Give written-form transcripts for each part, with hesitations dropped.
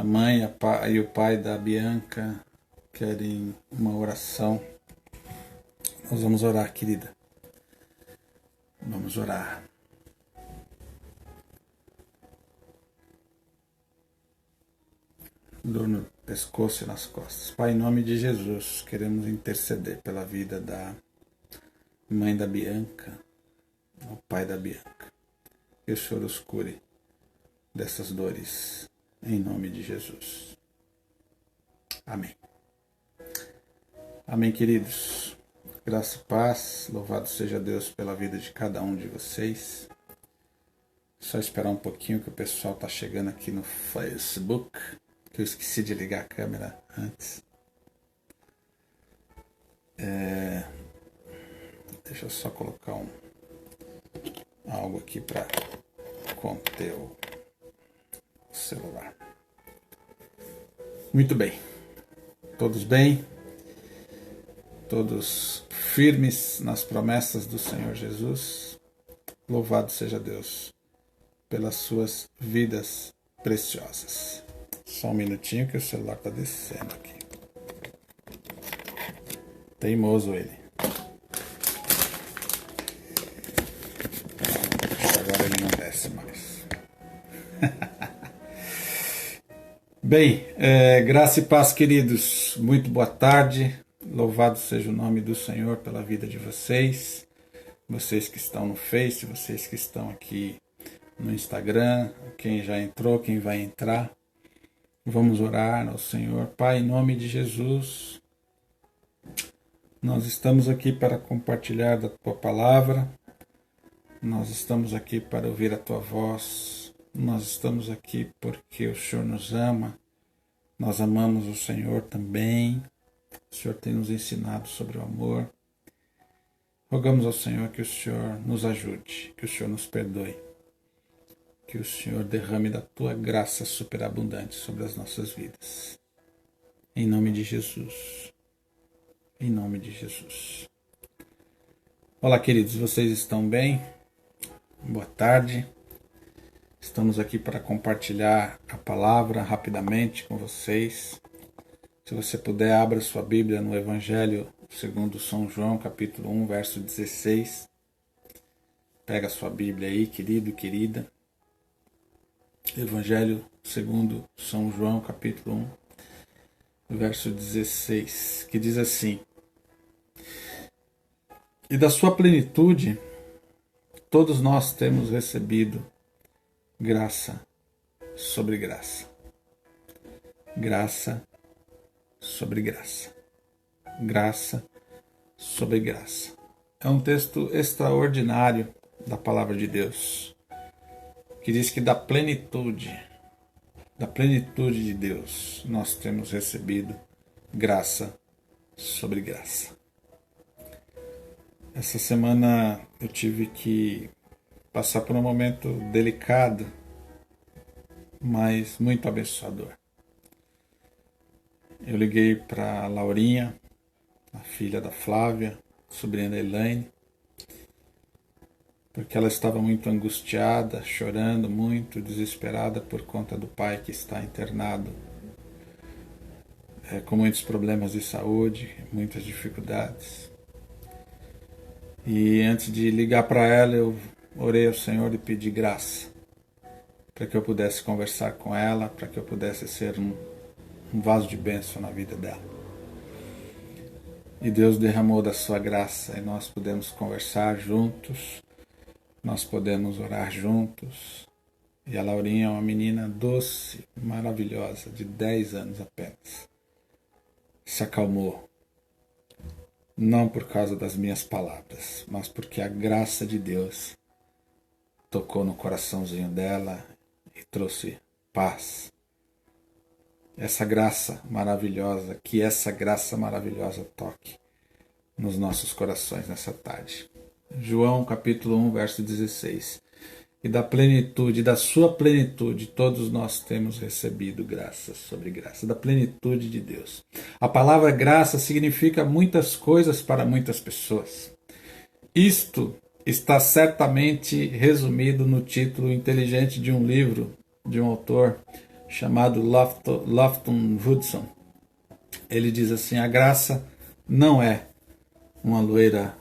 mãe e o pai da Bianca querem uma oração. Nós vamos orar, querida. Vamos orar. Dor no pescoço e nas costas. Pai, em nome de Jesus, queremos interceder pela vida da mãe da Bianca, o pai da Bianca. Que o Senhor os cure dessas dores, em nome de Jesus. Amém. Amém, queridos. Graça e paz, louvado seja Deus pela vida de cada um de vocês. Só esperar um pouquinho que o pessoal está chegando aqui no Facebook, que eu esqueci de ligar a câmera antes. Deixa eu só colocar algo aqui para conter o celular. Muito bem. Todos bem? Todos firmes nas promessas do Senhor Jesus? Louvado seja Deus pelas suas vidas preciosas. Só um minutinho que o celular está descendo aqui. Teimoso ele. Agora ele não desce mais. Bem, graça e paz, queridos. Muito boa tarde. Louvado seja o nome do Senhor pela vida de vocês. Vocês que estão no Face, vocês que estão aqui no Instagram, quem já entrou, quem vai entrar. Vamos orar ao Senhor. Pai, em nome de Jesus, nós estamos aqui para compartilhar da Tua palavra. Nós estamos aqui para ouvir a Tua voz. Nós estamos aqui porque o Senhor nos ama. Nós amamos o Senhor também. O Senhor tem nos ensinado sobre o amor. Rogamos ao Senhor que o Senhor nos ajude, que o Senhor nos perdoe, que o Senhor derrame da Tua graça superabundante sobre as nossas vidas. Em nome de Jesus. Em nome de Jesus. Olá, queridos, vocês estão bem? Boa tarde. Estamos aqui para compartilhar a palavra rapidamente com vocês. Se você puder, abra sua Bíblia no Evangelho segundo São João, capítulo 1, verso 16. Pega a sua Bíblia aí, querido e querida. Evangelho segundo São João, capítulo 1, verso 16, que diz assim: E da sua plenitude, todos nós temos recebido graça sobre graça. Graça sobre graça. Graça sobre graça. É um texto extraordinário da palavra de Deus, que diz que da plenitude de Deus, nós temos recebido graça sobre graça. Essa semana eu tive que passar por um momento delicado, mas muito abençoador. Eu liguei para a Laurinha, a filha da Flávia, sobrinha da Elaine, porque ela estava muito angustiada, chorando muito, desesperada por conta do pai que está internado, com muitos problemas de saúde, muitas dificuldades. E antes de ligar para ela, eu orei ao Senhor e pedi graça para que eu pudesse conversar com ela, para que eu pudesse ser um vaso de bênção na vida dela. E Deus derramou da sua graça e nós podemos conversar juntos, nós podemos orar juntos. E a Laurinha é uma menina doce, maravilhosa, de 10 anos apenas. Se acalmou. Não por causa das minhas palavras, mas porque a graça de Deus tocou no coraçãozinho dela e trouxe paz. Essa graça maravilhosa, que essa graça maravilhosa toque nos nossos corações nessa tarde. João capítulo 1, verso 16. E da plenitude, da sua plenitude, todos nós temos recebido graça sobre graça, da plenitude de Deus. A palavra graça significa muitas coisas para muitas pessoas. Isto está certamente resumido no título inteligente de um livro de um autor chamado Lofton Woodson. Ele diz assim: a graça não é uma loira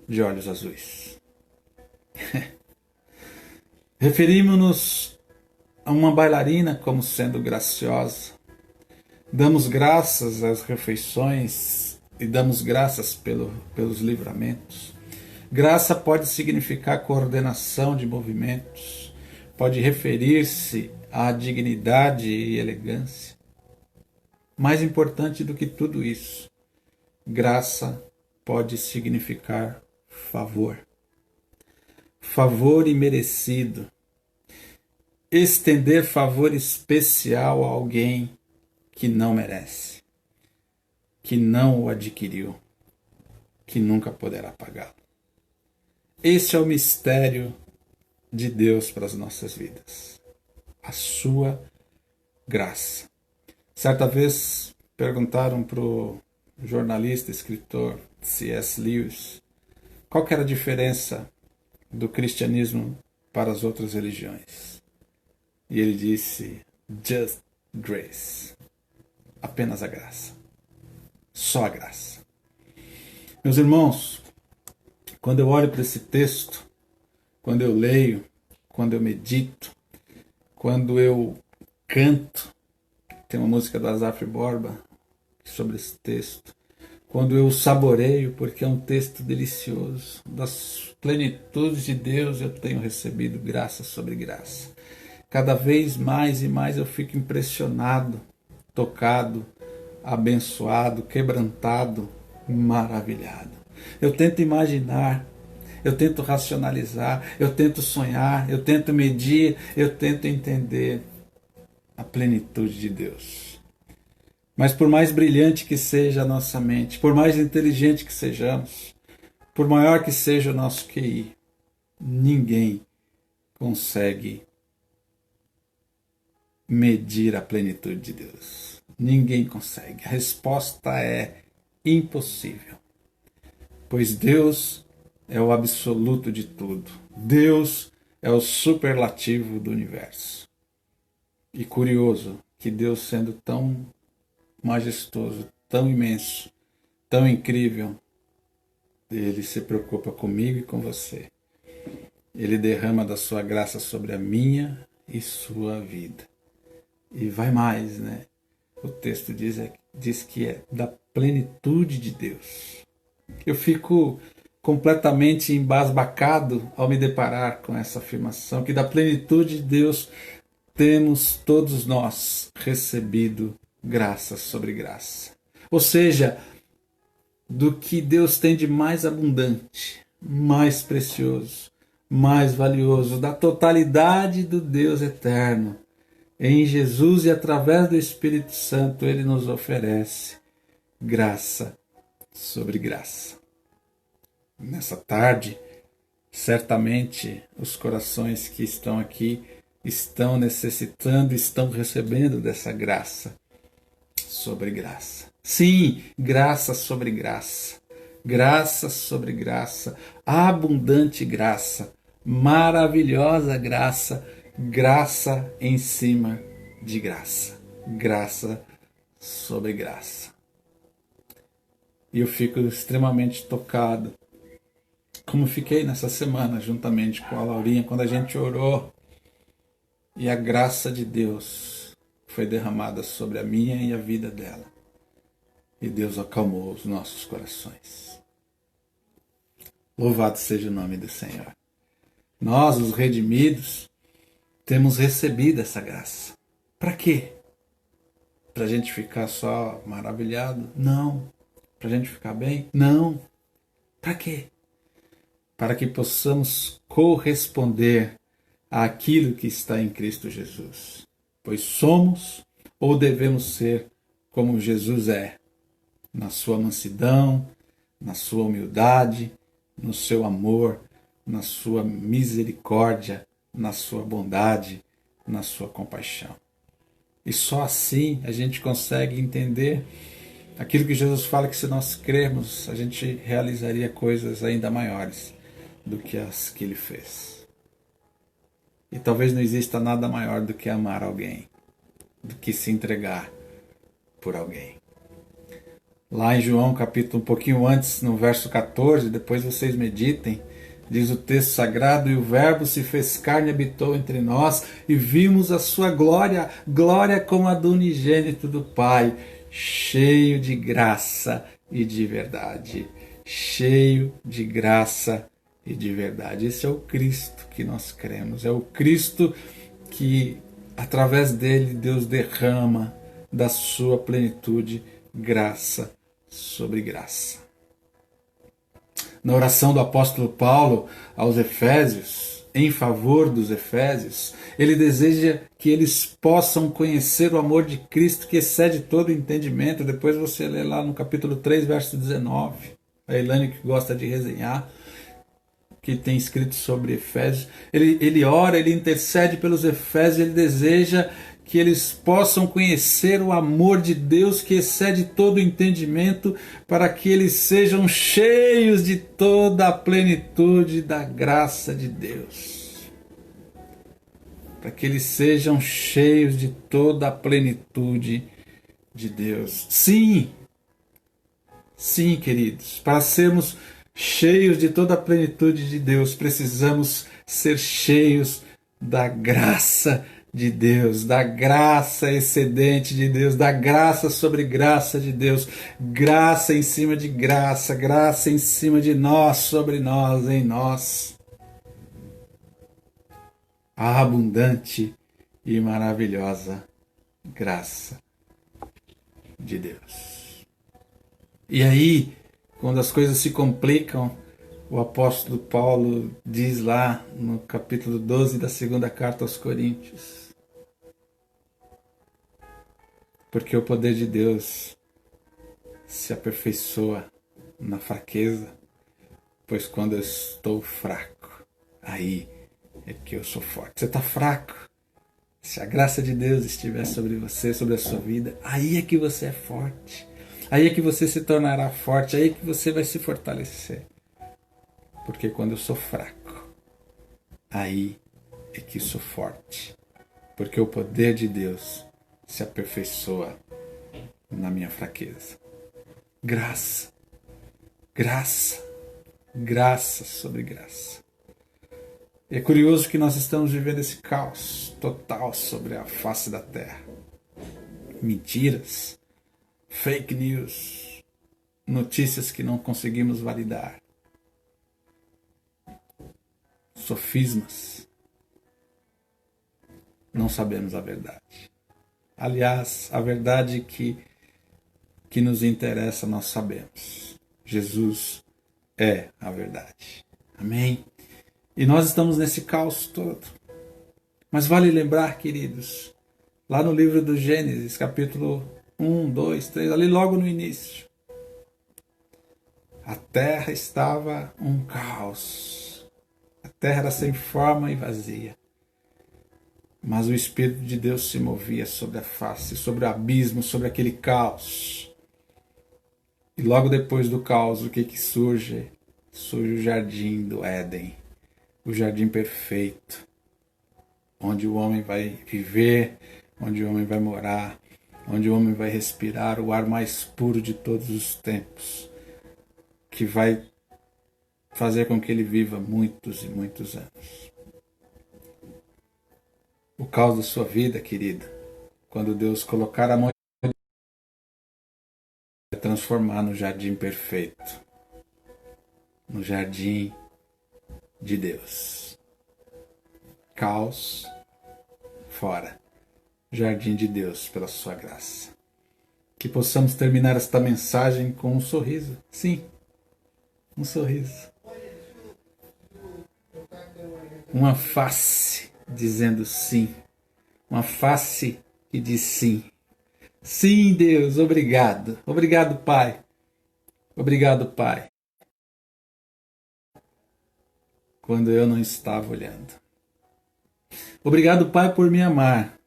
de olhos azuis. Referimos-nos a uma bailarina como sendo graciosa. Damos graças às refeições e damos graças pelos livramentos. Graça pode significar coordenação de movimentos, pode referir-se à dignidade e elegância. Mais importante do que tudo isso, graça pode significar favor. Favor imerecido. Estender favor especial a alguém que não merece, que não o adquiriu, que nunca poderá pagá-lo. Esse é o mistério de Deus para as nossas vidas. A sua graça. Certa vez perguntaram para o jornalista, escritor C.S. Lewis qual que era a diferença do cristianismo para as outras religiões. E ele disse: just grace. Apenas a graça. Só a graça. Meus irmãos, quando eu olho para esse texto, quando eu leio, quando eu medito, quando eu canto, tem uma música do Asaf Borba sobre esse texto, quando eu saboreio, porque é um texto delicioso, das plenitudes de Deus eu tenho recebido graça sobre graça. Cada vez mais e mais eu fico impressionado, tocado, abençoado, quebrantado, maravilhado. Eu tento imaginar, eu tento racionalizar, eu tento sonhar, eu tento medir, eu tento entender a plenitude de Deus. Mas por mais brilhante que seja a nossa mente, por mais inteligente que sejamos, por maior que seja o nosso QI, ninguém consegue medir a plenitude de Deus. Ninguém consegue. A resposta é impossível. Pois Deus é o absoluto de tudo. Deus é o superlativo do universo. E curioso que Deus, sendo tão majestoso, tão imenso, tão incrível, Ele se preocupa comigo e com você. Ele derrama da sua graça sobre a minha e sua vida. E vai mais, né? O texto diz que é da plenitude de Deus. Eu fico completamente embasbacado ao me deparar com essa afirmação, que da plenitude de Deus temos todos nós recebido graça sobre graça. Ou seja, do que Deus tem de mais abundante, mais precioso, mais valioso, da totalidade do Deus eterno. Em Jesus e através do Espírito Santo, Ele nos oferece graça sobre graça. Nessa tarde, certamente os corações que estão aqui estão necessitando, estão recebendo dessa graça sobre graça. Sim, graça sobre graça. Graça sobre graça, abundante graça, maravilhosa graça, graça em cima de graça, graça sobre graça. E eu fico extremamente tocado, como fiquei nessa semana juntamente com a Laurinha, quando a gente orou e a graça de Deus foi derramada sobre a minha e a vida dela. E Deus acalmou os nossos corações. Louvado seja o nome do Senhor. Nós, os redimidos, temos recebido essa graça. Para quê? Para a gente ficar só maravilhado? Não. Para a gente ficar bem? Não. Para quê? Para que possamos corresponder àquilo que está em Cristo Jesus. Pois somos ou devemos ser como Jesus é, na sua mansidão, na sua humildade, no seu amor, na sua misericórdia, na sua bondade, na sua compaixão. E só assim a gente consegue entender aquilo que Jesus fala, que se nós crermos, a gente realizaria coisas ainda maiores do que as que Ele fez. E talvez não exista nada maior do que amar alguém. do que se entregar por alguém. Lá em João, capítulo um pouquinho antes, no verso 14, depois vocês meditem, diz o texto sagrado: e o Verbo se fez carne e habitou entre nós, e vimos a sua glória, glória como a do unigênito do Pai, cheio de graça e de verdade. Cheio de graça e de verdade. Esse é o Cristo que nós cremos, é o Cristo que, através dele, Deus derrama da sua plenitude graça sobre graça. Na oração do apóstolo Paulo aos Efésios, em favor dos Efésios, ele deseja que eles possam conhecer o amor de Cristo que excede todo entendimento. Depois você lê lá no capítulo 3, verso 19. A Elaine, que gosta de resenhar, que tem escrito sobre Efésios, ele ora, ele intercede pelos Efésios, ele deseja que eles possam conhecer o amor de Deus que excede todo entendimento, para que eles sejam cheios de toda a plenitude da graça de Deus. Para que eles sejam cheios de toda a plenitude de Deus. Sim, queridos, para sermos cheios de toda a plenitude de Deus, precisamos ser cheios da graça de Deus, da graça excedente de Deus, da graça sobre graça de Deus, graça em cima de graça, graça em cima de nós, sobre nós, em nós. A abundante e maravilhosa graça de Deus. E aí, quando as coisas se complicam, o apóstolo Paulo diz lá no capítulo 12 da segunda carta aos Coríntios: porque o poder de Deus se aperfeiçoa na fraqueza, pois quando eu estou fraco, aí é que eu sou forte. Você está fraco? Se a graça de Deus estiver sobre você, sobre a sua vida, aí é que você é forte. Aí é que você se tornará forte, aí é que você vai se fortalecer. Porque quando eu sou fraco, aí é que sou forte. Porque o poder de Deus se aperfeiçoa na minha fraqueza. Graça, graça, graça sobre graça. E é curioso que nós estamos vivendo esse caos total sobre a face da terra. Mentiras, fake news, notícias que não conseguimos validar, sofismas. Não sabemos a verdade. Aliás, a verdade que nos interessa nós sabemos. Jesus é a verdade. Amém? E nós estamos nesse caos todo. Mas vale lembrar, queridos, lá no livro do Gênesis, capítulo 1, 2, 3, ali logo no início, a terra estava um caos. A terra era sem forma e vazia. Mas o Espírito de Deus se movia sobre a face, sobre o abismo, sobre aquele caos. E logo depois do caos, o que surge? Surge o jardim do Éden, o jardim perfeito, onde o homem vai viver, onde o homem vai morar, onde o homem vai respirar o ar mais puro de todos os tempos, que vai fazer com que ele viva muitos e muitos anos. O caos da sua vida, querida, quando Deus colocar a mão, vai transformar no jardim perfeito, no jardim de Deus. Caos fora, jardim de Deus pela sua graça. Que possamos terminar esta mensagem com um sorriso. Sim, um sorriso. Uma face dizendo sim. Uma face que diz sim. Sim, Deus, obrigado. Obrigado, Pai. Obrigado, Pai. Quando eu não estava olhando. Obrigado, Pai, por me amar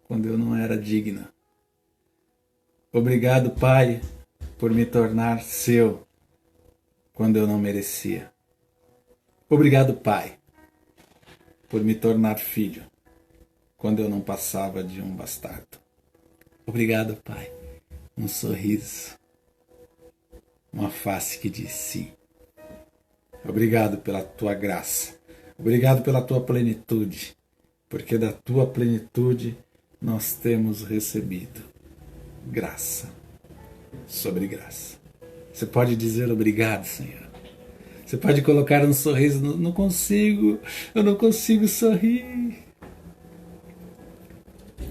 quando eu não era digno. Obrigado, Pai, por me tornar seu quando eu não merecia. Obrigado, Pai, por me tornar filho quando eu não passava de um bastardo. Obrigado, Pai. Um sorriso, uma face que diz sim. Obrigado pela tua graça. Obrigado pela tua plenitude, porque da tua plenitude nós temos recebido graça sobre graça. Você pode dizer obrigado, Senhor. Você pode colocar um sorriso. Não consigo, eu não consigo sorrir.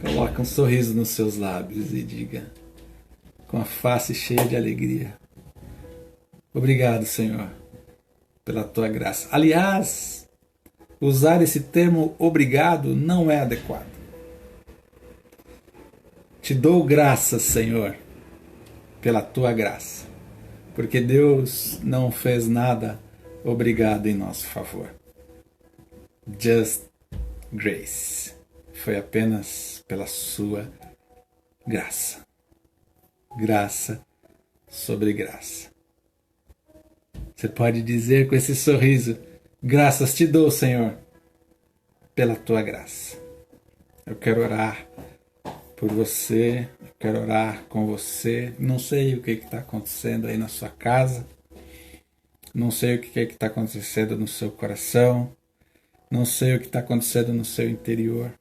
Coloca um sorriso nos seus lábios e diga, com a face cheia de alegria: obrigado, Senhor, pela tua graça. Aliás, usar esse termo obrigado não é adequado. Te dou graças, Senhor, pela tua graça, porque Deus não fez nada obrigado em nosso favor. Just grace. Foi apenas pela sua graça. Graça sobre graça. Você pode dizer com esse sorriso: graças te dou, Senhor, pela tua graça. Eu quero orar por você, eu quero orar com você. Não sei o que está acontecendo aí na sua casa, não sei o que está acontecendo no seu coração, não sei o que está acontecendo no seu interior.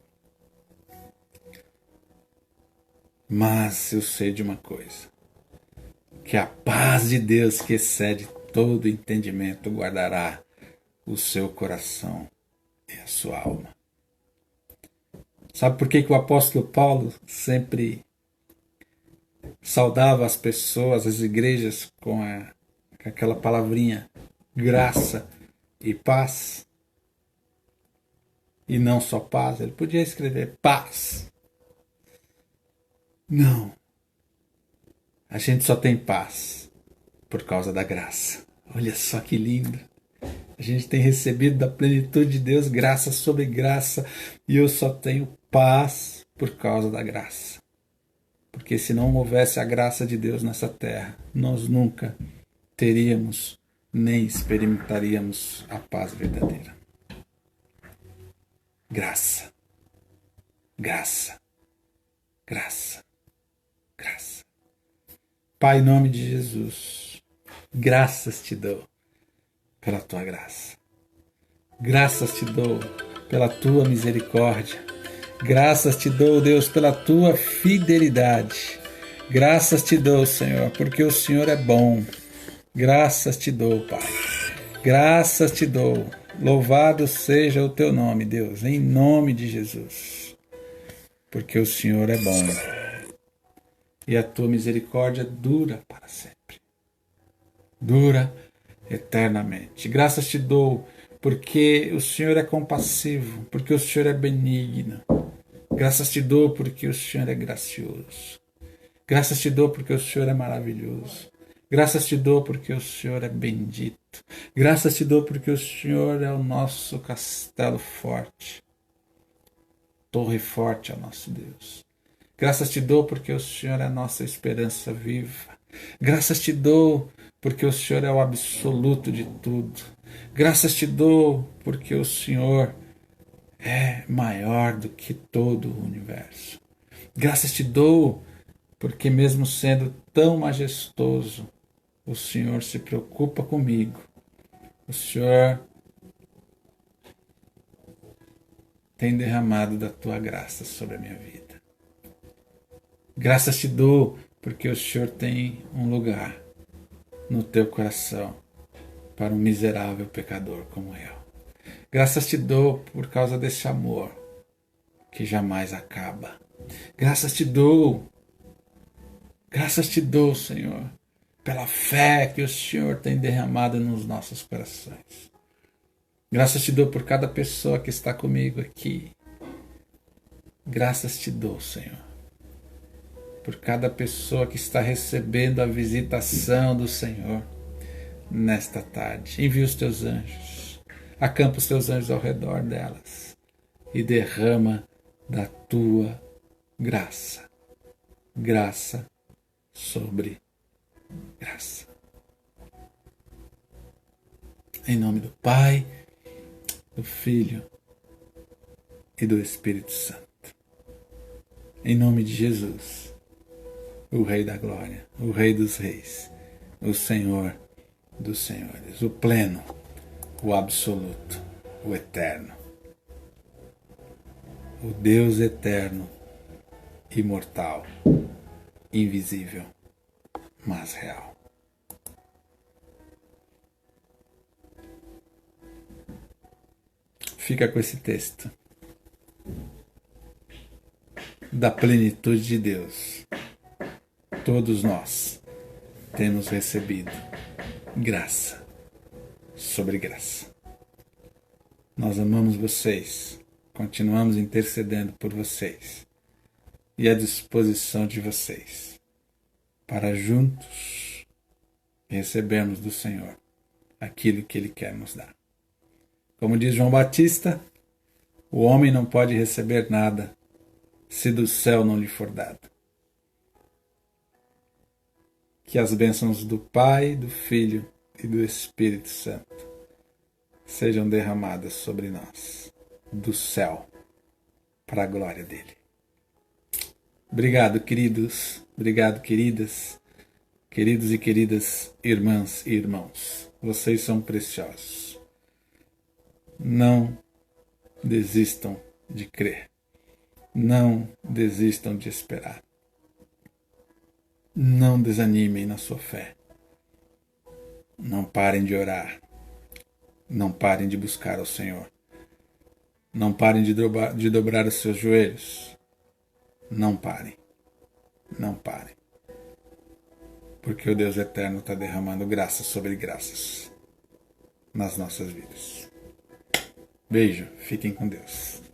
Mas eu sei de uma coisa, que a paz de Deus que excede todo entendimento guardará o seu coração e a sua alma. Sabe por que o apóstolo Paulo sempre saudava as pessoas, as igrejas, com aquela palavrinha graça e paz? E não só paz, ele podia escrever paz. Não. A gente só tem paz por causa da graça. Olha só que lindo. A gente tem recebido da plenitude de Deus graça sobre graça. E eu só tenho paz por causa da graça. Porque se não houvesse a graça de Deus nessa terra, nós nunca teríamos nem experimentaríamos a paz verdadeira. Graça. Graça. Graça. Graça. Pai, em nome de Jesus, graças te dou pela tua graça. Graças te dou pela tua misericórdia. Graças te dou, Deus, pela tua fidelidade. Graças te dou, Senhor, porque o Senhor é bom. Graças te dou, Pai. Graças te dou. Louvado seja o teu nome, Deus, em nome de Jesus. Porque o Senhor é bom. E a tua misericórdia dura para sempre. Dura eternamente. Graças te dou porque o Senhor é compassivo, porque o Senhor é benigno. Graças te dou porque o Senhor é gracioso. Graças te dou porque o Senhor é maravilhoso. Graças te dou porque o Senhor é bendito. Graças te dou porque o Senhor é o nosso castelo forte. Torre forte é o nosso Deus. Graças te dou porque o Senhor é a nossa esperança viva. Graças te dou porque o Senhor é o absoluto de tudo. Graças te dou porque o Senhor é maior do que todo o universo. Graças te dou porque mesmo sendo tão majestoso, o Senhor se preocupa comigo. O Senhor tem derramado da tua graça sobre a minha vida. Graças te dou porque o Senhor tem um lugar no teu coração para um miserável pecador como eu. Graças te dou por causa desse amor que jamais acaba. Graças te dou, Senhor, pela fé que o Senhor tem derramado nos nossos corações. Graças te dou por cada pessoa que está comigo aqui. Graças te dou, Senhor, por cada pessoa que está recebendo a visitação do Senhor nesta tarde. Envia os teus anjos, acampa os teus anjos ao redor delas e derrama da tua graça. Graça sobre graça. Em nome do Pai, do Filho e do Espírito Santo. Em nome de Jesus, o Rei da Glória, o Rei dos Reis, o Senhor dos Senhores, o pleno, o absoluto, o eterno, o Deus eterno, imortal, invisível, mas real. Fica com esse texto da plenitude de Deus. Todos nós temos recebido graça sobre graça. Nós amamos vocês, continuamos intercedendo por vocês e à disposição de vocês para juntos recebermos do Senhor aquilo que Ele quer nos dar. Como diz João Batista, o homem não pode receber nada se do céu não lhe for dado. Que as bênçãos do Pai, do Filho e do Espírito Santo sejam derramadas sobre nós, do céu, para a glória dele. Obrigado, queridos, obrigado, queridas, queridos e queridas irmãs e irmãos. Vocês são preciosos. Não desistam de crer. Não desistam de esperar. Não desanimem na sua fé. Não parem de orar. Não parem de buscar ao Senhor. Não parem de dobrar os seus joelhos. Não parem. Não parem. Porque o Deus eterno está derramando graças sobre graças nas nossas vidas. Beijo. Fiquem com Deus.